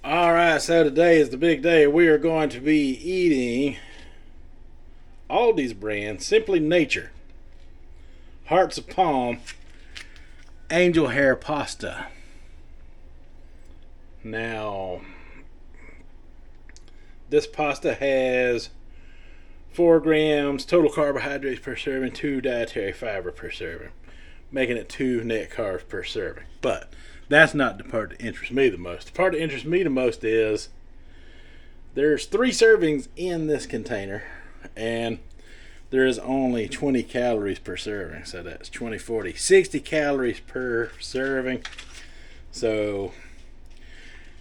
Alright, so today is the big day. We are going to be eating Aldi's brand, Simply Nature, Hearts of Palm, Angel Hair Pasta. Now, this pasta has 4 grams total carbohydrates per serving, 2 dietary fiber per serving, making it 2 net carbs per serving. But that's not the part that interests me the most. The part that interests me the most is there's 3 servings in this container, and there is only 20 calories per serving. So that's 20, 40, 60 calories per serving. So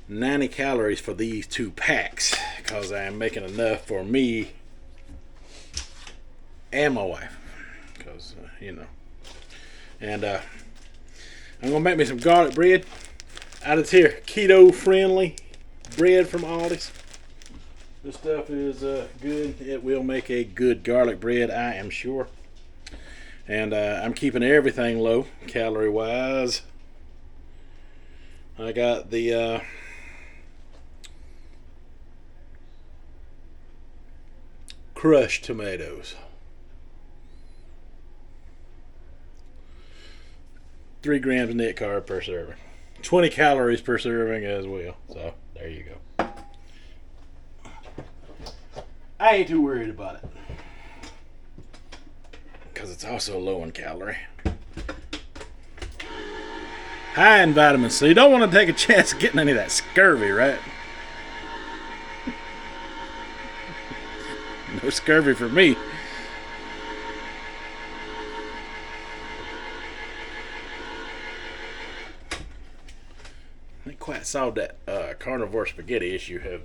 90 calories for these 2 packs, because I am making enough for me and my wife. Because, And I'm going to make me some garlic bread out of this here keto friendly bread from Aldi's. This stuff is good. It will make a good garlic bread, I am sure. And I'm keeping everything low calorie wise. I got the crushed tomatoes. 3 grams net carb per serving. 20 calories per serving as well. So, there you go. I ain't too worried about it, because it's also low in calorie. High in vitamin C. You don't want to take a chance of getting any of that scurvy, right? No scurvy for me. I ain't quite solved that carnivore spaghetti issue. Hey,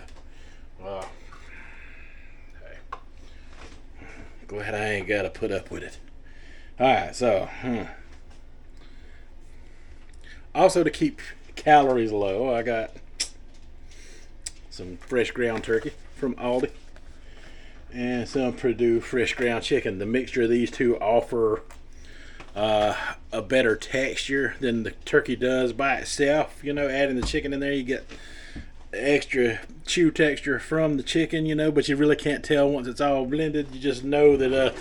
glad I ain't got to put up with it. Alright, so also, to keep calories low, I got some fresh ground turkey from Aldi and some Purdue fresh ground chicken. The mixture of these two offer a better texture than the turkey does by itself. Adding the chicken in there, you get extra chew texture from the chicken, but you really can't tell once it's all blended. You just know that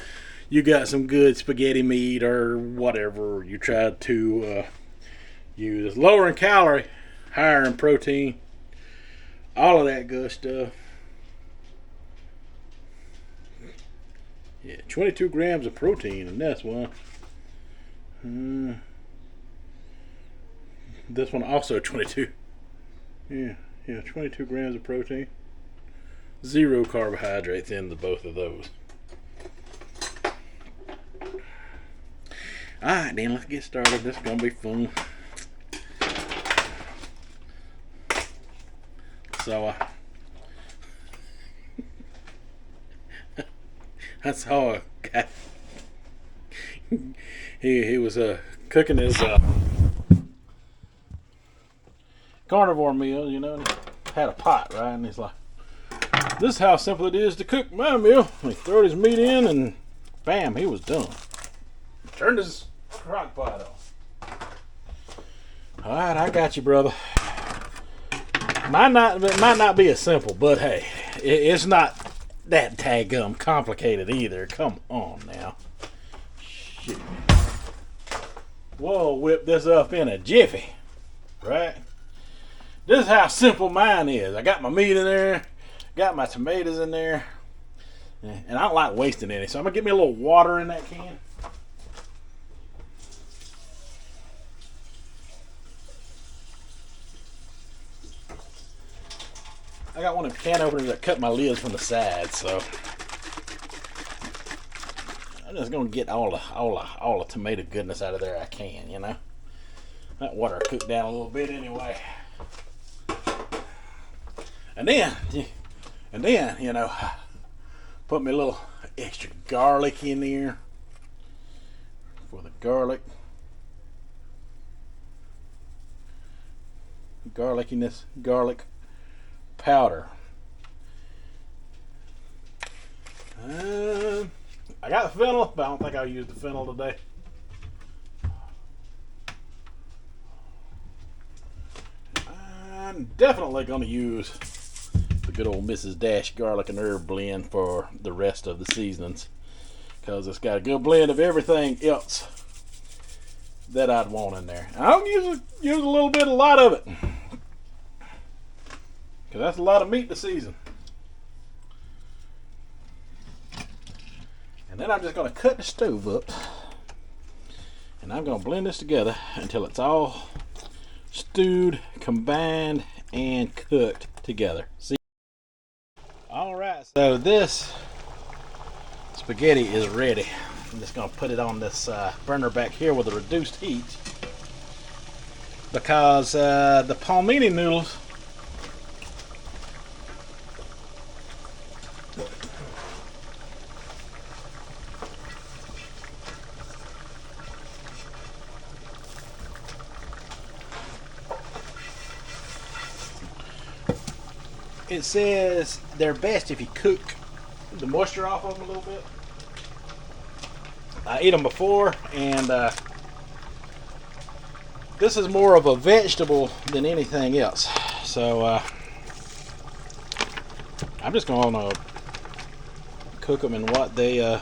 you got some good spaghetti meat or whatever you tried to use. Lower in calorie, higher in protein, all of that good stuff. Yeah, 22 grams of protein in this one. This one also 22. Yeah, 22 grams of protein. 0 carbohydrates in both of those. Alright, then let's get started. This is going to be fun. So, I saw a guy. He was cooking his carnivore meal, and he had a pot, right? And he's like, "This is how simple it is to cook my meal." And he threw his meat in, and bam, he was done. Turned his crock pot on. All right, I got you, brother. It might not be as simple, but hey, it's not that daggum complicated either. Come on now. Shit. We'll whip this up in a jiffy, right? This is how simple mine is. I got my meat in there, got my tomatoes in there, and I don't like wasting any, so I'm going to get me a little water in that can. I got one of the can openers that cut my lids from the side, so I'm just gonna get all the tomato goodness out of there I can, That water cooked down a little bit anyway. And then, put me a little extra garlic in there for the garlic. Garliciness, garlic powder. I got the fennel, but I don't think I'll use the fennel today. definitely going to use the good old Mrs. Dash garlic and herb blend for the rest of the seasonings, because it's got a good blend of everything else that I'd want in there. I don't use a lot of it, because that's a lot of meat to season. And then I'm just going to cut the stove up, and I'm going to blend this together until it's all stewed, combined, and cooked together. See? Alright, so this spaghetti is ready. I'm just going to put it on this burner back here with a reduced heat, because the palmini noodles it says they're best if you cook the moisture off of them a little bit. I ate them before, and this is more of a vegetable than anything else. So I'm just going to cook them in what they're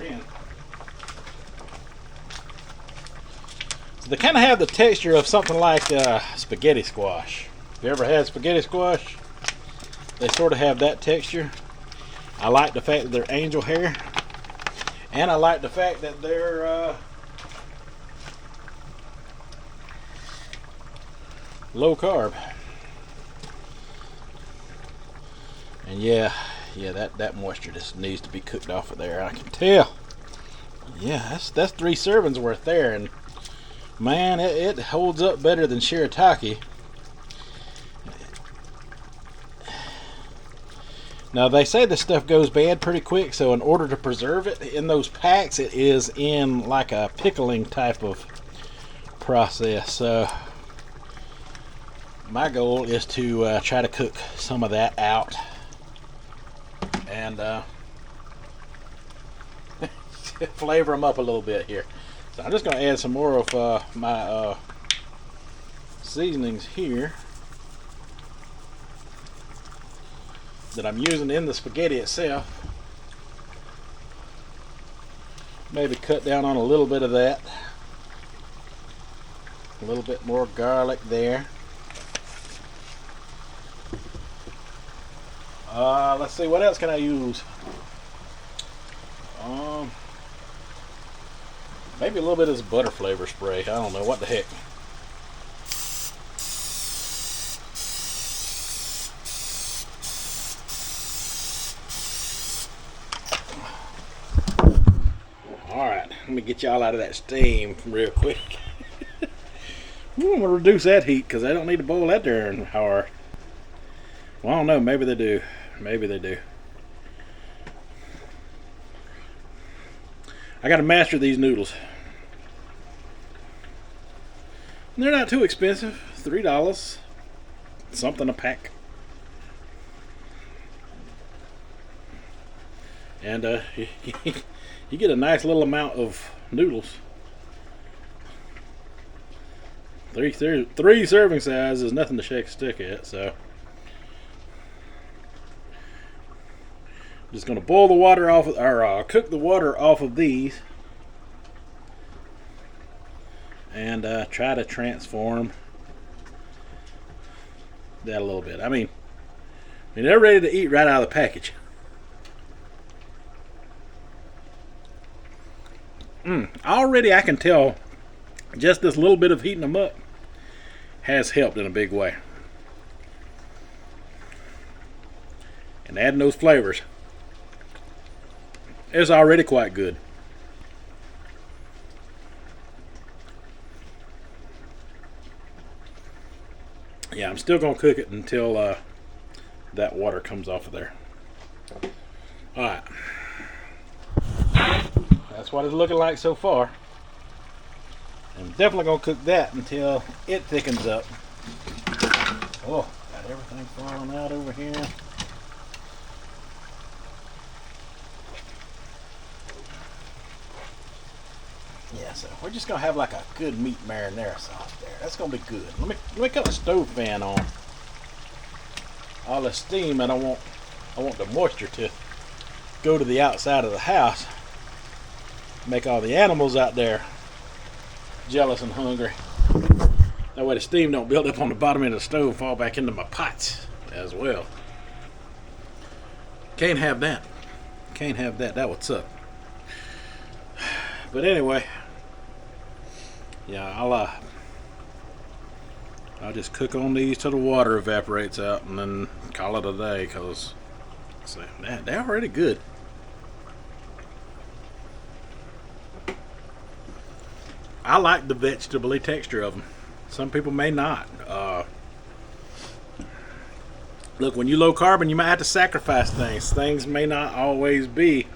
in. So they kind of have the texture of something like spaghetti squash. If you ever had spaghetti squash, they sort of have that texture. I like the fact that they're angel hair, and I like the fact that they're low carb. And yeah, that moisture just needs to be cooked off of there. I can tell. Yeah, that's 3 servings worth there, and man, it holds up better than shirataki. Now they say this stuff goes bad pretty quick, so in order to preserve it in those packs, it is in like a pickling type of process. So my goal is to try to cook some of that out, and flavor them up a little bit here. So I'm just going to add some more of my seasonings here that I'm using in the spaghetti itself. Maybe cut down on a little bit of that. A little bit more garlic there. Let's see, what else can I use? Maybe a little bit of this butter flavor spray. I don't know, what the heck. Alright, let me get y'all out of that steam real quick. I'm going to reduce that heat because I don't need to boil that darn hard. Well, I don't know, maybe they do. Maybe they do. I got to master these noodles. They're not too expensive. $3 something a pack. And you get a nice little amount of noodles. Three serving size is nothing to shake a stick at. So just going to boil the water off of, or cook the water off of these, and try to transform that a little bit. I mean they're ready to eat right out of the package. Already I can tell just this little bit of heating them up has helped in a big way. And adding those flavors, it's already quite good. Yeah, I'm still going to cook it until that water comes off of there. Alright. That's what it's looking like so far. I'm definitely going to cook that until it thickens up. Oh, got everything falling out over here. Yeah, so we're just going to have like a good meat marinara sauce there. That's gonna be good. Let me cut the stove fan on. All the steam, and I want the moisture to go to the outside of the house. Make all the animals out there jealous and hungry. That way the steam don't build up on the bottom of the stove and fall back into my pots as well. Can't have that. Can't have that. That would suck. But anyway, yeah, I'll just cook on these till the water evaporates out and then call it a day, because they're already good. I like the vegetable-y texture of them. Some people may not. Look, when you low carbon, you might have to sacrifice things. Things may not always be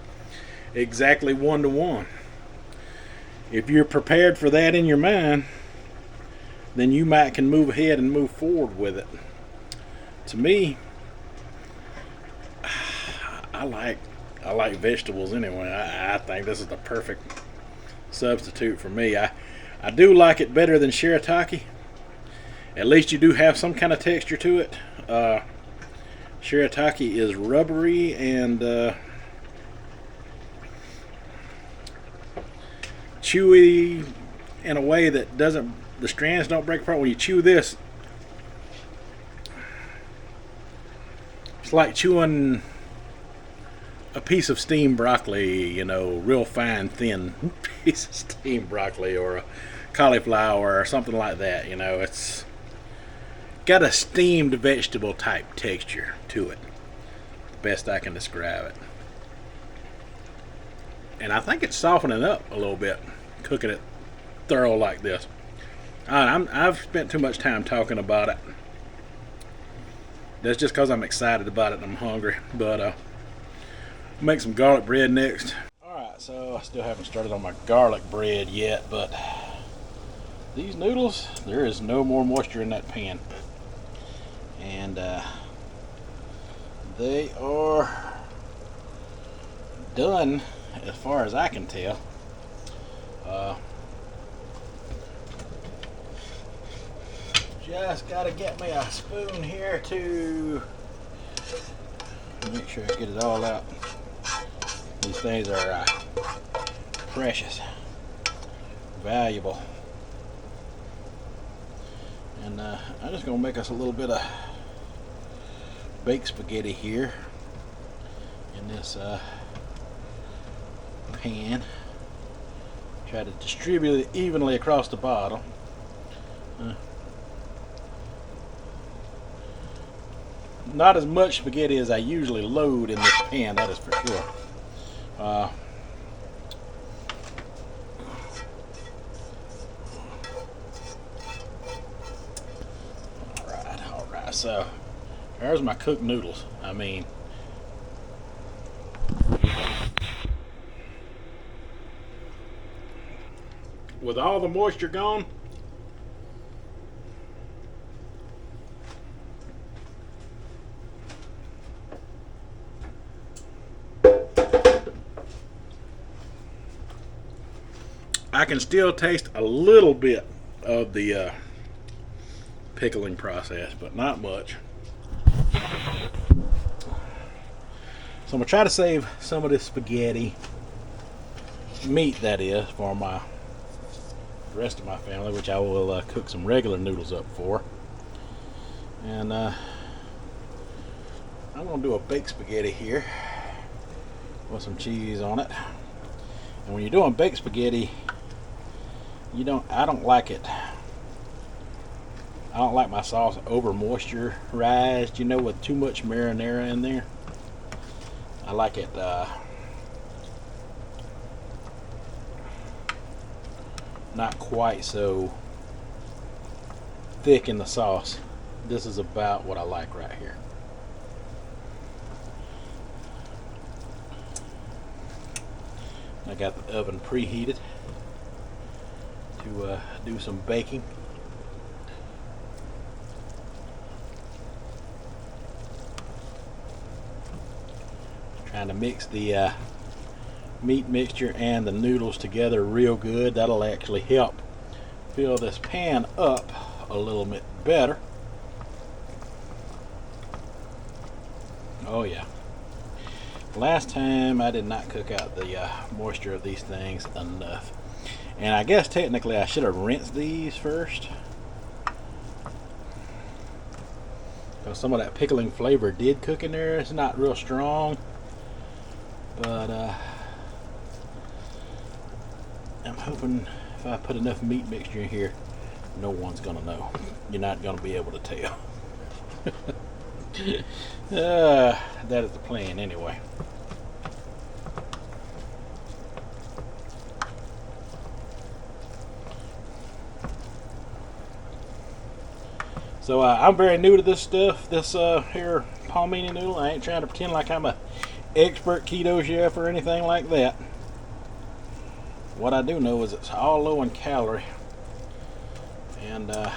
exactly 1-to-1. If you're prepared for that in your mind, then you might can move ahead and move forward with it. To me, I like vegetables anyway. I think this is the perfect substitute for me. I do like it better than shirataki. At least you do have some kind of texture to it. Shirataki is rubbery and chewy in a way that the strands don't break apart. When you chew this, it's like chewing a piece of steamed broccoli, you know, real fine, thin piece of steamed broccoli, or a cauliflower or something like that. You know, it's got a steamed vegetable type texture to it. Best I can describe it. And I think it's softening up a little bit, cooking it thorough like this. I've spent too much time talking about it. That's just because I'm excited about it and I'm hungry. But I'll make some garlic bread next. Alright, so I still haven't started on my garlic bread yet, but these noodles, there is no more moisture in that pan. And they are done as far as I can tell. Just gotta get me a spoon here to make sure I get it all out. These things are precious, valuable. And I'm just gonna make us a little bit of baked spaghetti here in this pan. Try to distribute it evenly across the bottom. Not as much spaghetti as I usually load in this pan, that is for sure. Alright, so there's my cooked noodles. I mean, with all the moisture gone, I can still taste a little bit of the pickling process, but not much. So I'm gonna try to save some of this spaghetti meat, that is, for the rest of my family, which I will cook some regular noodles up for. And I'm gonna do a baked spaghetti here with some cheese on it. And when you're doing baked spaghetti, I don't like it. I don't like my sauce over moisturized, with too much marinara in there. I like it not quite so thick in the sauce. This is about what I like right here. I got the oven preheated to do some baking. Trying to mix the meat mixture and the noodles together real good. That'll actually help fill this pan up a little bit better. Oh yeah. Last time I did not cook out the moisture of these things enough. And I guess technically I should have rinsed these first. Because some of that pickling flavor did cook in there. It's not real strong. But I'm hoping if I put enough meat mixture in here, no one's gonna know. You're not gonna be able to tell. That is the plan anyway. So I'm very new to this stuff, this here palmini noodle. I ain't trying to pretend like I'm a expert keto chef or anything like that. What I do know is it's all low in calorie, and that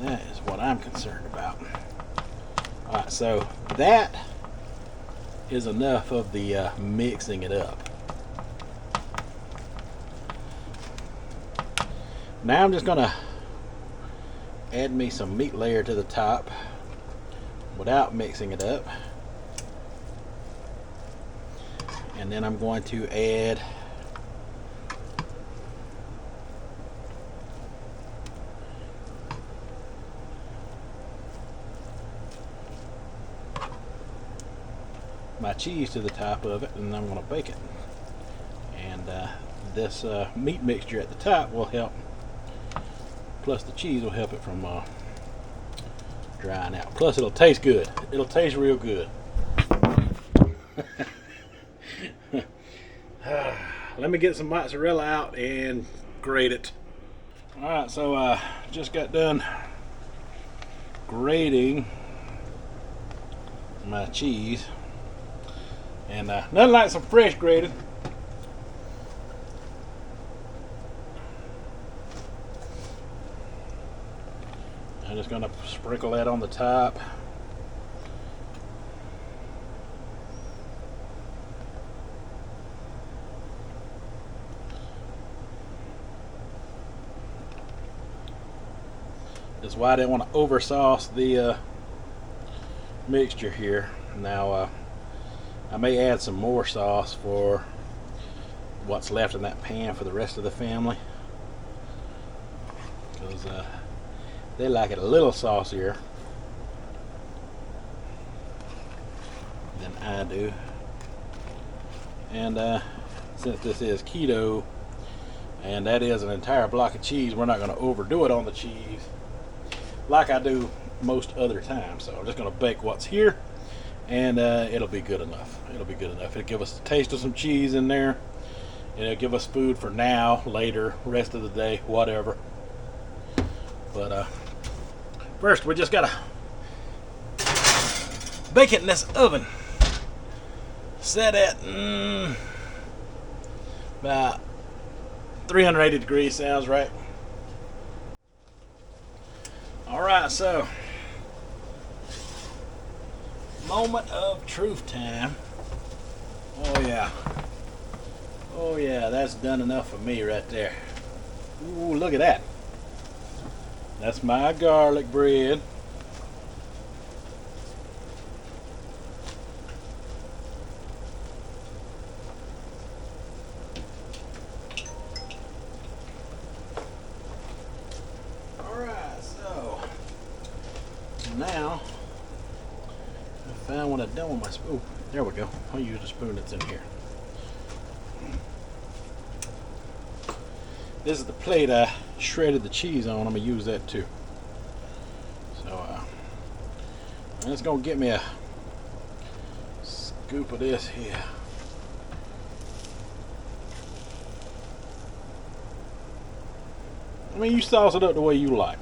is what I'm concerned about. Alright, so that is enough of the mixing it up. Now I'm just gonna add me some meat layer to the top without mixing it up, and then I'm going to add my cheese to the top of it, and I'm going to bake it. And this meat mixture at the top will help, plus the cheese will help it from drying out. Plus it'll taste good. It'll taste real good. Let me get some mozzarella out and grate it. Alright, so just got done grating my cheese. And nothing like some fresh grated. I'm just going to sprinkle that on the top. That's why I didn't want to over sauce the mixture here. Now I may add some more sauce for what's left in that pan for the rest of the family, because they like it a little saucier than I do. And since this is keto and that is an entire block of cheese, we're not going to overdo it on the cheese like I do most other times. So I'm just going to bake what's here, and it'll be good enough. It'll be good enough. It'll give us a taste of some cheese in there. It'll give us food for now, later, rest of the day, whatever. But first we just gotta bake it in this oven. Set at about 380 degrees, sounds right. Alright, so moment of truth time. Oh yeah. Oh yeah, that's done enough for me right there. Ooh, look at that. That's my garlic bread. Alright, so now I found what I've done with my spoon. There we go. I'll use the spoon that's in here. This is the plate I shredded the cheese on. I'm going to use that too. So I'm just going to get me a scoop of this here. I mean, you sauce it up the way you like.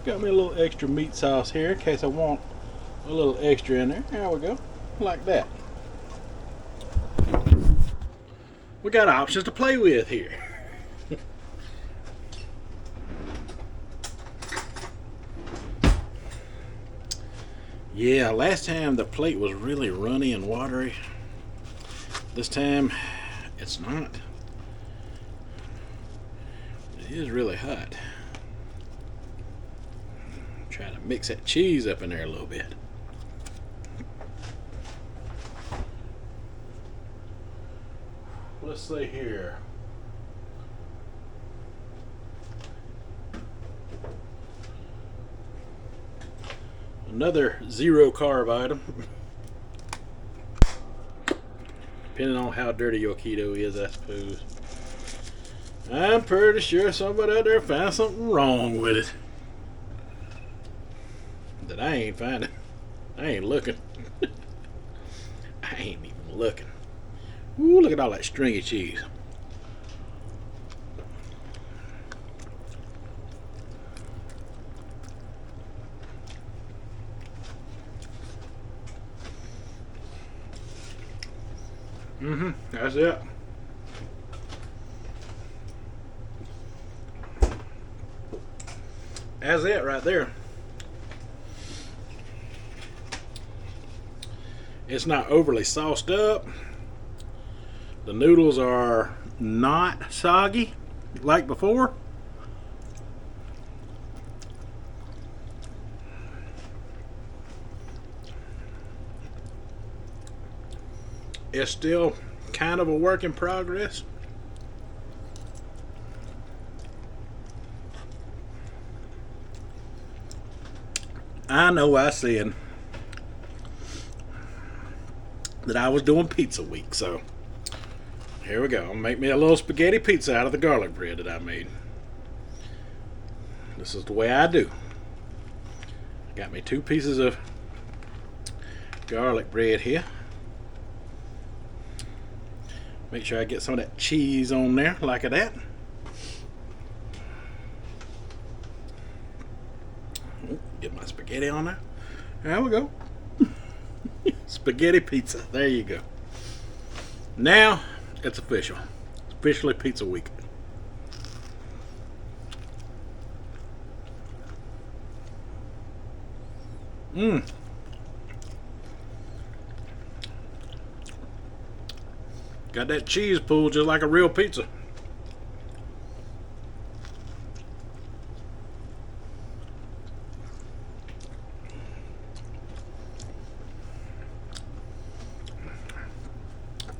Got me a little extra meat sauce here in case I want a little extra in there. There we go, like that. We got options to play with here. Yeah, last time the plate was really runny and watery. This time it's not. It is really hot. Try to mix that cheese up in there a little bit. Let's see here. Another 0 carb item. Depending on how dirty your keto is, I suppose. I'm pretty sure somebody out there found something wrong with it that I ain't finding. I ain't looking. I ain't even looking. Ooh, look at all that stringy cheese. That's it. That's it right there. It's not overly sauced up. The noodles are not soggy like before. It's still kind of a work in progress. I know I said that I was doing pizza week, so here we go. I'll make me a little spaghetti pizza out of the garlic bread that I made. This is the way I do. Got me 2 pieces of garlic bread here. Make sure I get some of that cheese on there like that. Get my spaghetti on there. There we go. Spaghetti pizza. There you go. Now it's official. It's officially pizza week. Got that cheese pull just like a real pizza.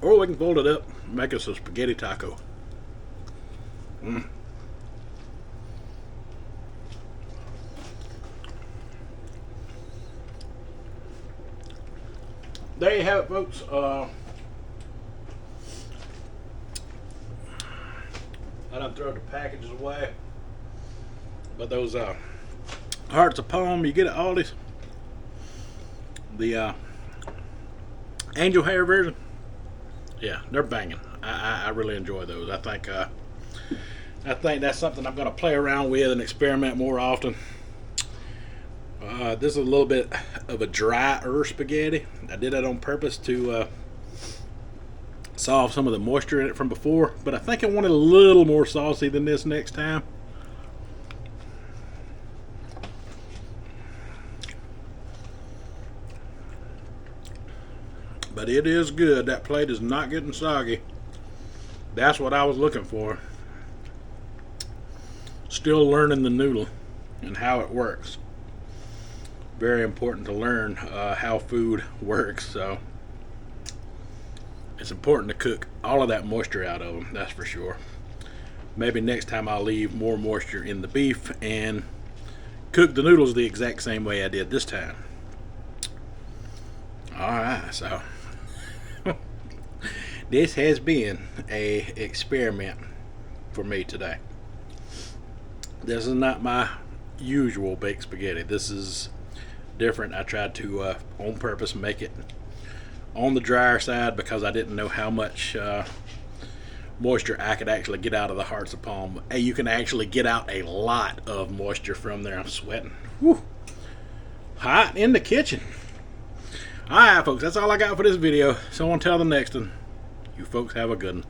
Or we can fold it up and make us a spaghetti taco. There you have it, folks. I done throw the packages away. But those hearts of palm you get at Aldi's, the angel hair version, yeah, they're banging. I really enjoy those. I think that's something I'm going to play around with and experiment more often. This is a little bit of a drier spaghetti. I did that on purpose to solve some of the moisture in it from before, but I think I want it a little more saucy than this next time. But it is good. That plate is not getting soggy. That's what I was looking for. Still learning the noodle and how it works. Very important to learn how food works. So it's important to cook all of that moisture out of them, that's for sure. Maybe next time I'll leave more moisture in the beef and cook the noodles the exact same way I did this time. Alright, so this has been a experiment for me today. This is not my usual baked spaghetti. This is different. I tried to on purpose make it on the drier side because I didn't know how much moisture I could actually get out of the hearts of palm. Hey, you can actually get out a lot of moisture from there. I'm sweating. Whew. Hot in the kitchen. Alright folks, that's all I got for this video. So until the next one, you folks have a good one.